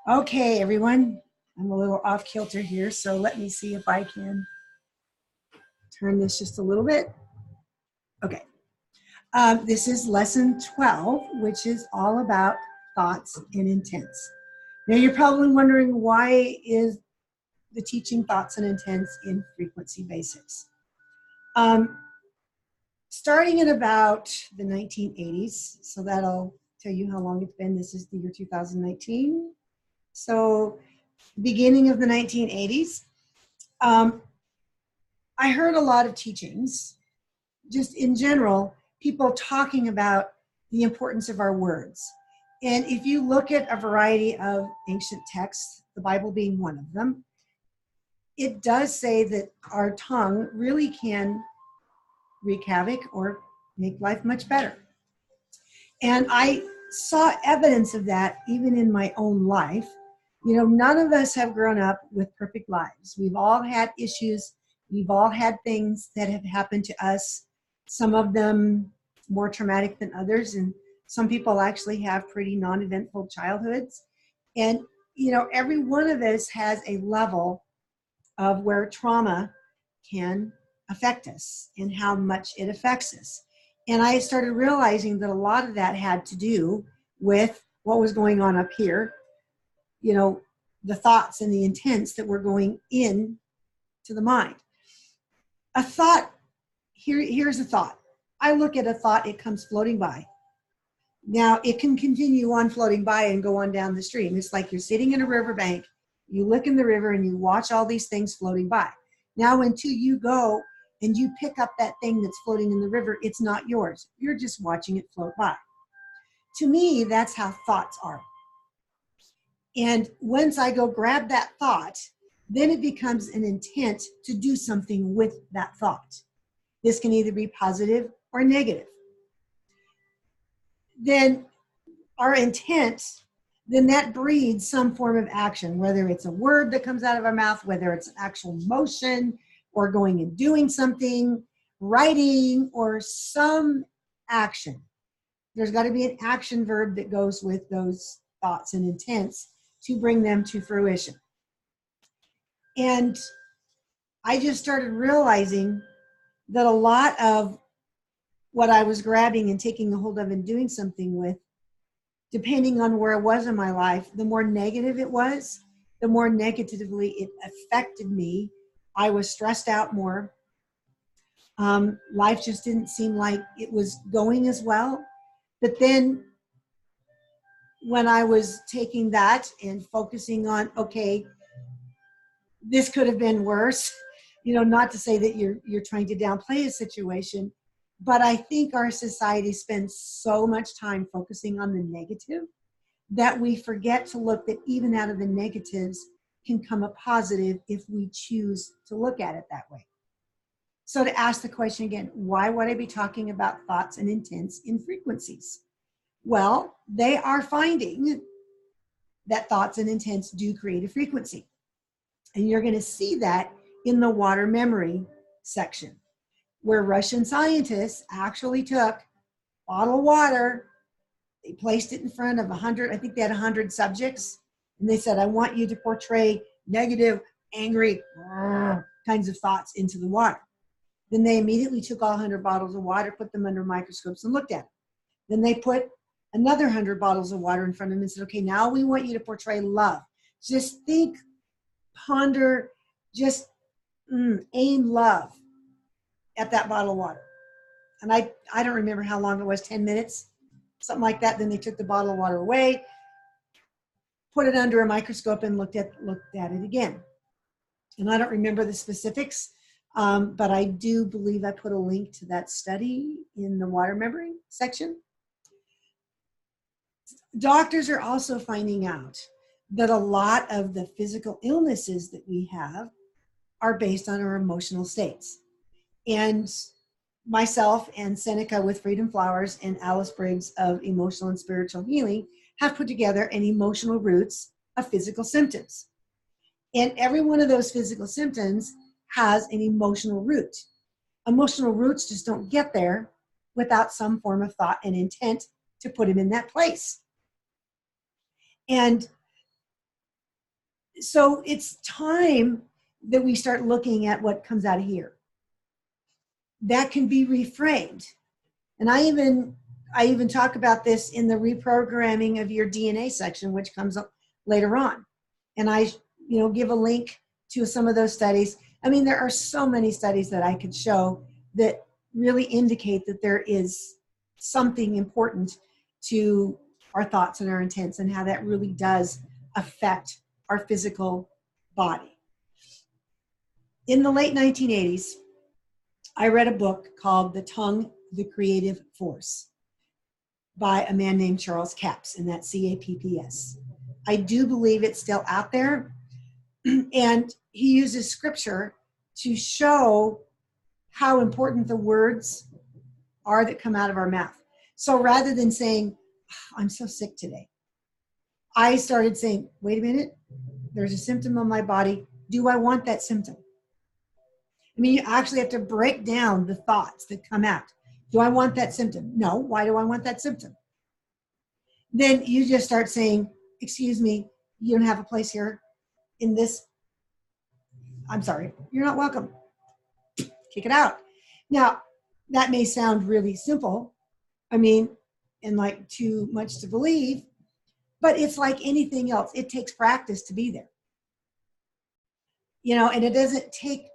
Okay, everyone, I'm a little off kilter here, so let me see if I can turn this just a little bit. Okay, this is lesson 12, which is all about thoughts and intents. Now you're probably wondering, why is the teaching thoughts and intents in frequency basics? Starting in about the 1980s, so that'll tell you how long it's been. This is the year 2019. So beginning of the 1980s, I heard a lot of teachings, just in general, people talking about the importance of our words. And if you look at a variety of ancient texts, the Bible being one of them, it does say that our tongue really can wreak havoc or make life much better. And I saw evidence of that even in my own life. You know, none of us have grown up with perfect lives. We've all had issues. We've all had things that have happened to us, some of them more traumatic than others. And some people actually have pretty non-eventful childhoods. And, you know, every one of us has a level of where trauma can affect us and how much it affects us. And I started realizing that a lot of that had to do with what was going on up here, you know, the thoughts and the intents that were going in to the mind. A thought, here's a thought. I look at a thought, it comes floating by. Now, it can continue on floating by and go on down the stream. It's like you're sitting in a riverbank, you look in the river and you watch all these things floating by. Now, until you go and you pick up that thing that's floating in the river, it's not yours. You're just watching it float by. To me, that's how thoughts are. And once I go grab that thought, then it becomes an intent to do something with that thought. This can either be positive or negative. Then our intent, then that breeds some form of action, whether it's a word that comes out of our mouth, whether it's actual motion or going and doing something, writing, or some action. There's got to be an action verb that goes with those thoughts and intents to bring them to fruition. And I just started realizing that a lot of what I was grabbing and taking a hold of and doing something with, depending on where I was in my life, the more negative it was, the more negatively it affected me. I was stressed out more. Life just didn't seem like it was going as well. But then when I was taking that and focusing on, okay, this could have been worse, you know, not to say that you're trying to downplay a situation, but I think our society spends so much time focusing on the negative that we forget to look that even out of the negatives can come a positive if we choose to look at it that way. So to ask the question again, why would I be talking about thoughts and intents in frequencies? Well, they are finding that thoughts and intents do create a frequency. And you're going to see that in the water memory section, where Russian scientists actually took bottled water, they placed it in front of 100, I think they had 100 subjects, and they said, I want you to portray negative, angry kinds of thoughts into the water. Then they immediately took all 100 bottles of water, put them under microscopes and looked at them. Then they put another 100 bottles of water in front of them and said, okay, now we want you to portray love. Just think, ponder, just aim love at that bottle of water. And I don't remember how long it was, 10 minutes, something like that. Then they took the bottle of water away, put it under a microscope and looked at it again. And I don't remember the specifics, but I do believe I put a link to that study in the water memory section. Doctors are also finding out that a lot of the physical illnesses that we have are based on our emotional states. And myself and Seneca with Freedom Flowers and Alice Briggs of Emotional and Spiritual Healing have put together an emotional roots of physical symptoms. And every one of those physical symptoms has an emotional root. Emotional roots just don't get there without some form of thought and intent to put them in that place. And So it's time that we start looking at what comes out of here. That can be reframed. And I even talk about this in the reprogramming of your DNA section, which comes up later on. And I, give a link to some of those studies. I mean, there are so many studies that I could show that really indicate that there is something important to our thoughts and our intents and how that really does affect our physical body. In the late 1980s, I read a book called The Tongue, the Creative Force by a man named Charles Capps, and that's C-A-P-P-S. I do believe it's still out there, and he uses scripture to show how important the words are that come out of our mouth. So rather than saying, I'm so sick today, I started saying, wait a minute, there's a symptom on my body. Do I want that symptom? I mean, you actually have to break down the thoughts that come out. Do I want that symptom? No. Why do I want that symptom? Then you just start saying, excuse me, you don't have a place here in this. I'm sorry, you're not welcome. Kick it out. Now, that may sound really simple. I mean, and like too much to believe, but it's like anything else. It takes practice to be there. And it doesn't take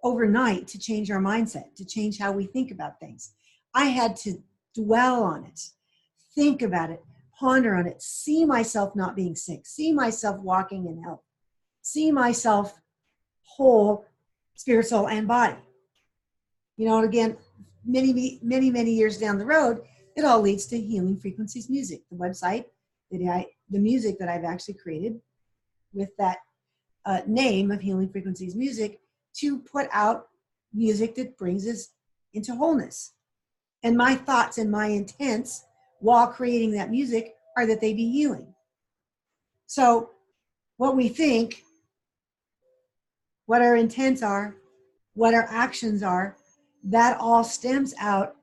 overnight to change our mindset, to change how we think about things. I had to dwell on it, think about it, ponder on it, see myself not being sick, see myself walking in health, see myself whole, spirit, soul, and body. And again, many years down the road, it all leads to Healing Frequencies Music, the website, the music that I've actually created with that name of Healing Frequencies Music, to put out music that brings us into wholeness. And my thoughts and my intents while creating that music are that they be healing. So what we think, what our intents are, what our actions are, that all stems out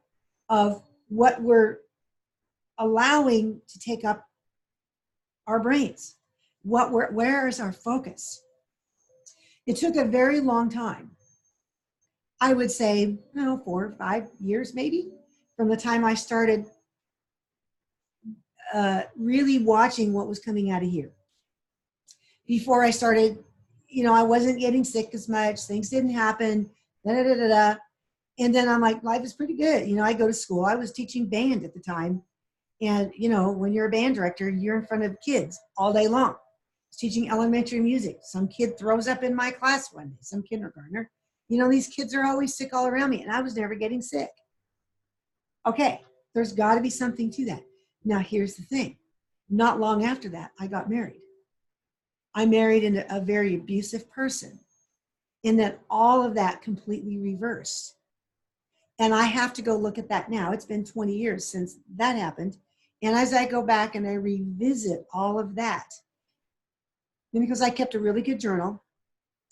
of what we're allowing to take up our brains. Where is our focus? It took a very long time. I would say, 4 or 5 years maybe, from the time I started really watching what was coming out of here. Before I started, I wasn't getting sick as much. Things didn't happen. And then I'm like, life is pretty good. I go to school. I was teaching band at the time. And, when you're a band director, you're in front of kids all day long. I was teaching elementary music. Some kid throws up in my class one day, some kindergartner. These kids are always sick all around me, and I was never getting sick. Okay, there's got to be something to that. Now, here's the thing. Not long after that, I got married. I married a very abusive person, in that all of that completely reversed. And I have to go look at that now. It's been 20 years since that happened. And as I go back and I revisit all of that, and because I kept a really good journal,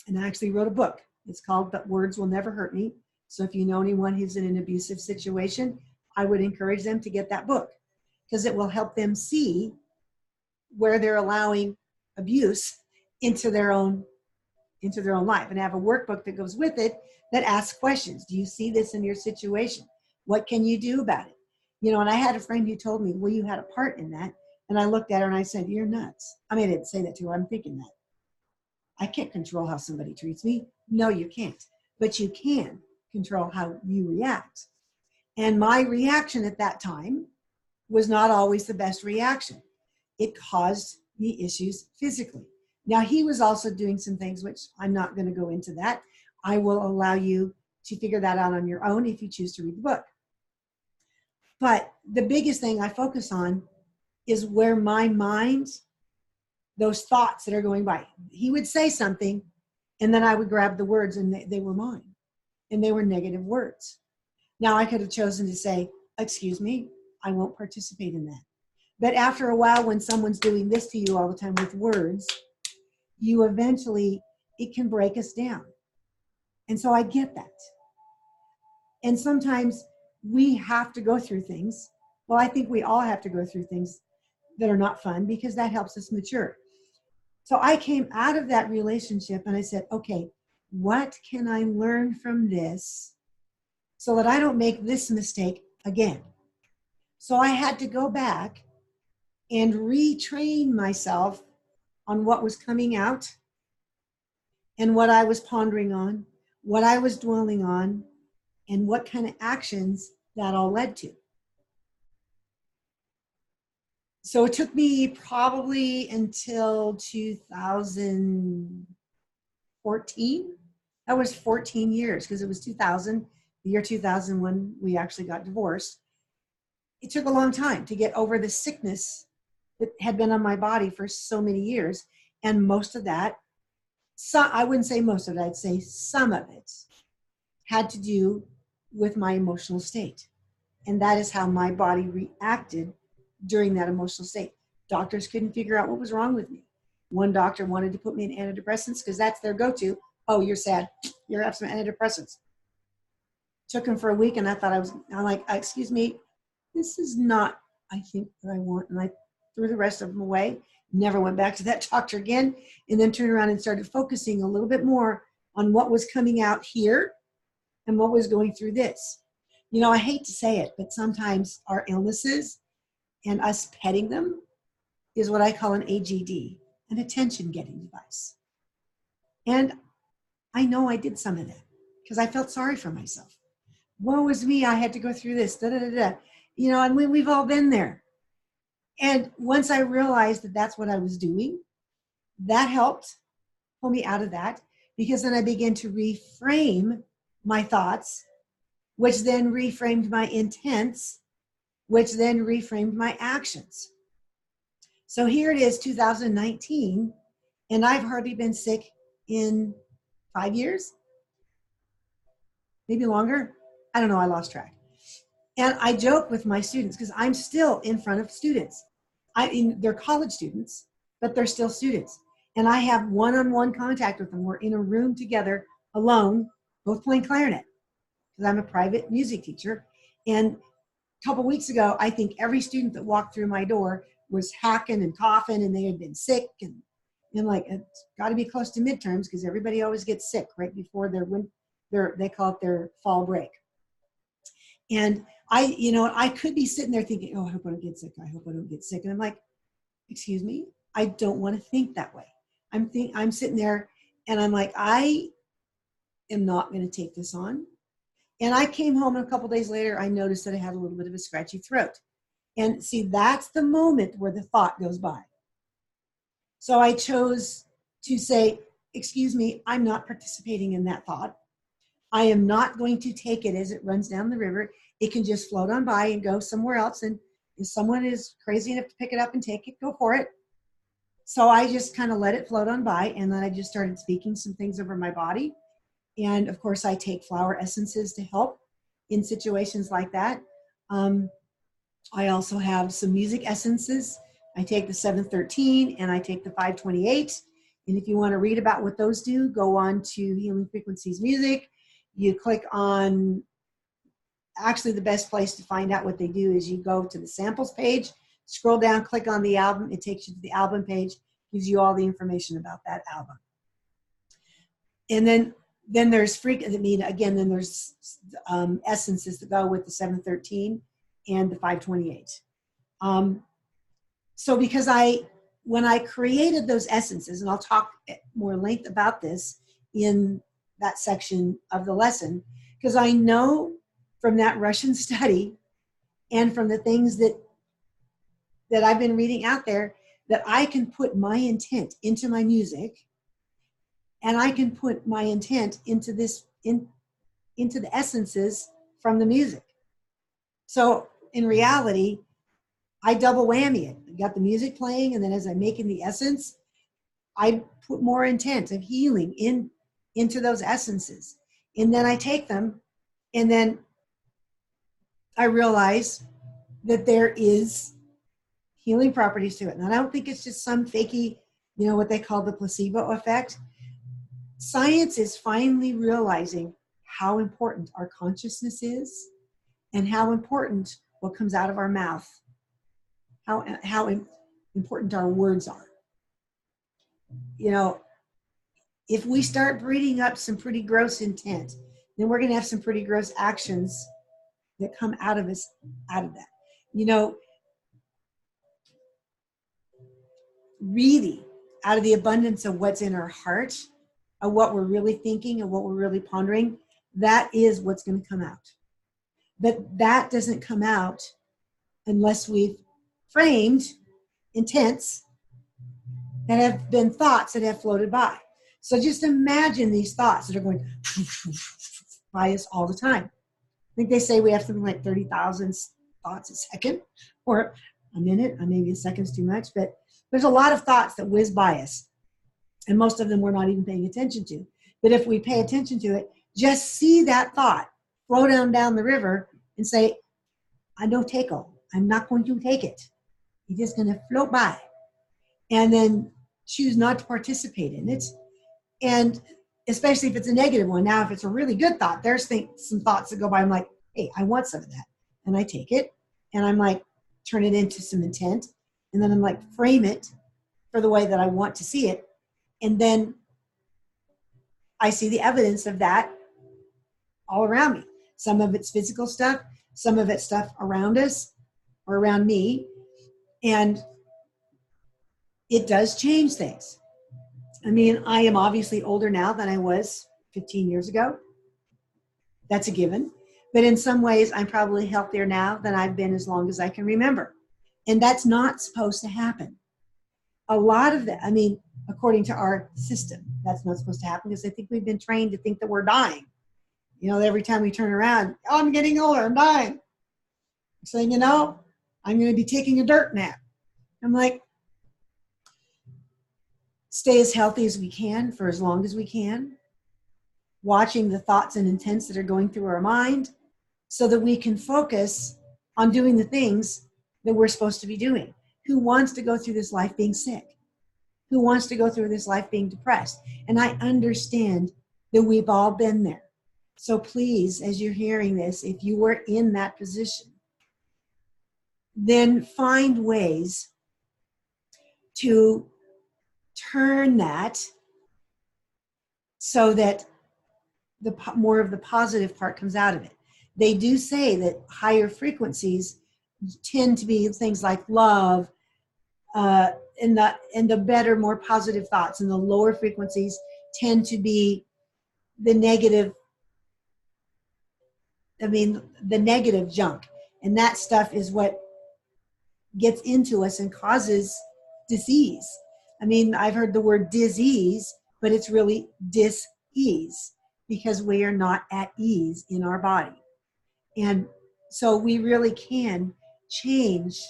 and I actually wrote a book. It's called But Words Will Never Hurt Me. So if you know anyone who's in an abusive situation, I would encourage them to get that book, because it will help them see where they're allowing abuse into their own life. And I have a workbook that goes with it that asks questions. Do you see this in your situation? What can you do about it? And I had a friend who told me, well, you had a part in that. And I looked at her and I said, you're nuts. I mean, I didn't say that to her. I'm thinking that. I can't control how somebody treats me. No, you can't. But you can control how you react. And my reaction at that time was not always the best reaction. It caused me issues physically. Now, he was also doing some things, which I'm not going to go into that. I will allow you to figure that out on your own if you choose to read the book. But the biggest thing I focus on is where my mind, those thoughts that are going by. He would say something, and then I would grab the words, and they were mine. And they were negative words. Now, I could have chosen to say, excuse me, I won't participate in that. But after a while, when someone's doing this to you all the time with words, you eventually, it can break us down. And so I get that. And sometimes we have to go through things. Well, I think we all have to go through things that are not fun, because that helps us mature. So I came out of that relationship and I said, okay, what can I learn from this so that I don't make this mistake again? So I had to go back and retrain myself on what was coming out and what I was pondering on, what I was dwelling on, and what kind of actions that all led to. So it took me probably until 2014. That was 14 years because it was 2000, the year 2000 when we actually got divorced. It took a long time to get over the sickness that had been on my body for so many years. And most of that, I wouldn't say most of it, I'd say some of it had to do with my emotional state. And that is how my body reacted during that emotional state. Doctors couldn't figure out what was wrong with me. One doctor wanted to put me in antidepressants because that's their go-to. Oh, you're sad. You have some antidepressants. Took them for a week and I thought I'm like, excuse me, this is not, I think, what I want. And I threw the rest of them away. Never went back to that doctor again. And then turned around and started focusing a little bit more on what was coming out here and what was going through this. You know, I hate to say it, but sometimes our illnesses and us petting them is what I call an AGD, an attention-getting device. And I know I did some of that because I felt sorry for myself. Woe is me, I had to go through this, da da da da. You know, and we've all been there. And once I realized that that's what I was doing, that helped pull me out of that because then I began to reframe my thoughts, which then reframed my intents, which then reframed my actions. So here it is, 2019, and I've hardly been sick in 5 years, maybe longer. I don't know, I lost track. And I joke with my students because I'm still in front of students. They're college students, but they're still students. And I have one-on-one contact with them. We're in a room together, alone, both playing clarinet, because I'm a private music teacher. And a couple weeks ago, I think every student that walked through my door was hacking and coughing, and they had been sick. And like, it's got to be close to midterms because everybody always gets sick right before they call it their fall break. And I could be sitting there thinking, oh, I hope I don't get sick. I hope I don't get sick. And I'm like, excuse me, I don't want to think that way. I'm sitting there and I'm like, I am not going to take this on. And I came home and a couple days later, I noticed that I had a little bit of a scratchy throat. And see, that's the moment where the thought goes by. So I chose to say, excuse me, I'm not participating in that thought. I am not going to take it as it runs down the river. It can just float on by and go somewhere else. And if someone is crazy enough to pick it up and take it, go for it. So I just kind of let it float on by. And then I just started speaking some things over my body. And of course, I take flower essences to help in situations like that. I also have some music essences. I take the 713 and I take the 528. And if you want to read about what those do, go on to Healing Frequencies Music. You click on, actually the best place to find out what they do is you go to the samples page, scroll down, click on the album. It takes you to the album page, gives you all the information about that album. And then there's then there's essences that go with the 713 and the 528. So because when I created those essences, and I'll talk at more length about this in that section of the lesson, because I know from that Russian study and from the things that I've been reading out there that I can put my intent into my music, and I can put my intent into into the essences from the music. So in reality, I double whammy it. I got the music playing, and then as I'm making the essence, I put more intent of healing into those essences. And then I take them, and then I realize that there is healing properties to it. And I don't think it's just some fakey, what they call the placebo effect. Science is finally realizing how important our consciousness is and how important what comes out of our mouth, how important our words are. you know, if we start breeding up some pretty gross intent, then we're going to have some pretty gross actions that come out of us, out of that. You know, really, out of the abundance of what's in our heart, of what we're really thinking and what we're really pondering, that is what's going to come out. But that doesn't come out unless we've framed intents that have been thoughts that have floated by. So just imagine these thoughts that are going by us all the time. I think they say we have something like 30,000 thoughts a second or a minute. Maybe a second's too much, but there's a lot of thoughts that whiz by us. And most of them we're not even paying attention to. But if we pay attention to it, just see that thought flow down the river and say, I don't take it. I'm not going to take it. It's just going to float by. And then choose not to participate in it. And especially if it's a negative one. Now, if it's a really good thought, there's some thoughts that go by. I'm like, hey, I want some of that. And I take it. And I'm like, turn it into some intent. And then I'm like, frame it for the way that I want to see it. And then I see the evidence of that all around me. Some of it's physical stuff. Some of it's stuff around us or around me. And it does change things. I mean, I am obviously older now than I was 15 years ago. That's a given. But in some ways, I'm probably healthier now than I've been as long as I can remember. And that's not supposed to happen. A lot of that, I mean, according to our system, that's not supposed to happen because I think we've been trained to think that we're dying. You know, every time we turn around, oh, I'm getting older, I'm dying. I'm saying, you know, I'm going to be taking a dirt nap. I'm like, stay as healthy as we can for as long as we can, watching the thoughts and intents that are going through our mind so that we can focus on doing the things that we're supposed to be doing. Who wants to go through this life being sick? Who wants to go through this life being depressed? And I understand that we've all been there. So please, as you're hearing this, if you were in that position, then find ways to turn that so that the more of the positive part comes out of it. They do say that higher frequencies tend to be things like love, and the better, more positive thoughts, and the lower frequencies tend to be the negative. I mean, the negative junk, and that stuff is what gets into us and causes disease. I mean, I've heard the word disease, but it's really dis-ease because we are not at ease in our body. And so we really can change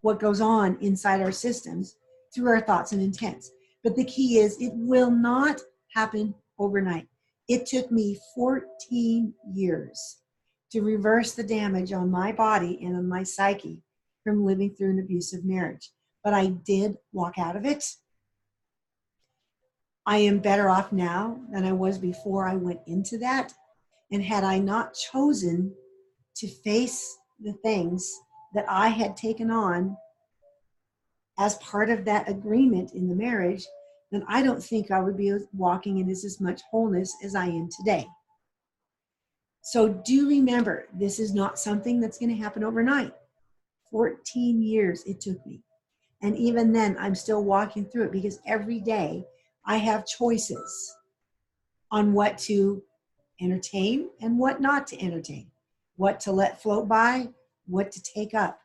what goes on inside our systems through our thoughts and intents. But the key is it will not happen overnight. It took me 14 years to reverse the damage on my body and on my psyche from living through an abusive marriage. But I did walk out of it. I am better off now than I was before I went into that. And had I not chosen to face the things that I had taken on as part of that agreement in the marriage, then I don't think I would be walking in as much wholeness as I am today. So do remember, this is not something that's going to happen overnight. 14 years it took me. And even then, I'm still walking through it because every day I have choices on what to entertain and what not to entertain, what to let float by, what to take up.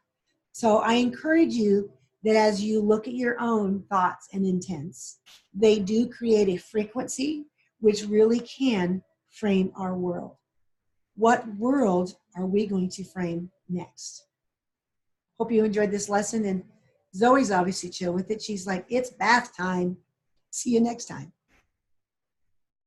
So I encourage you that as you look at your own thoughts and intents, they do create a frequency which really can frame our world. What world are we going to frame next? Hope you enjoyed this lesson. And Zoe's obviously chill with it. She's like, it's bath time. See you next time.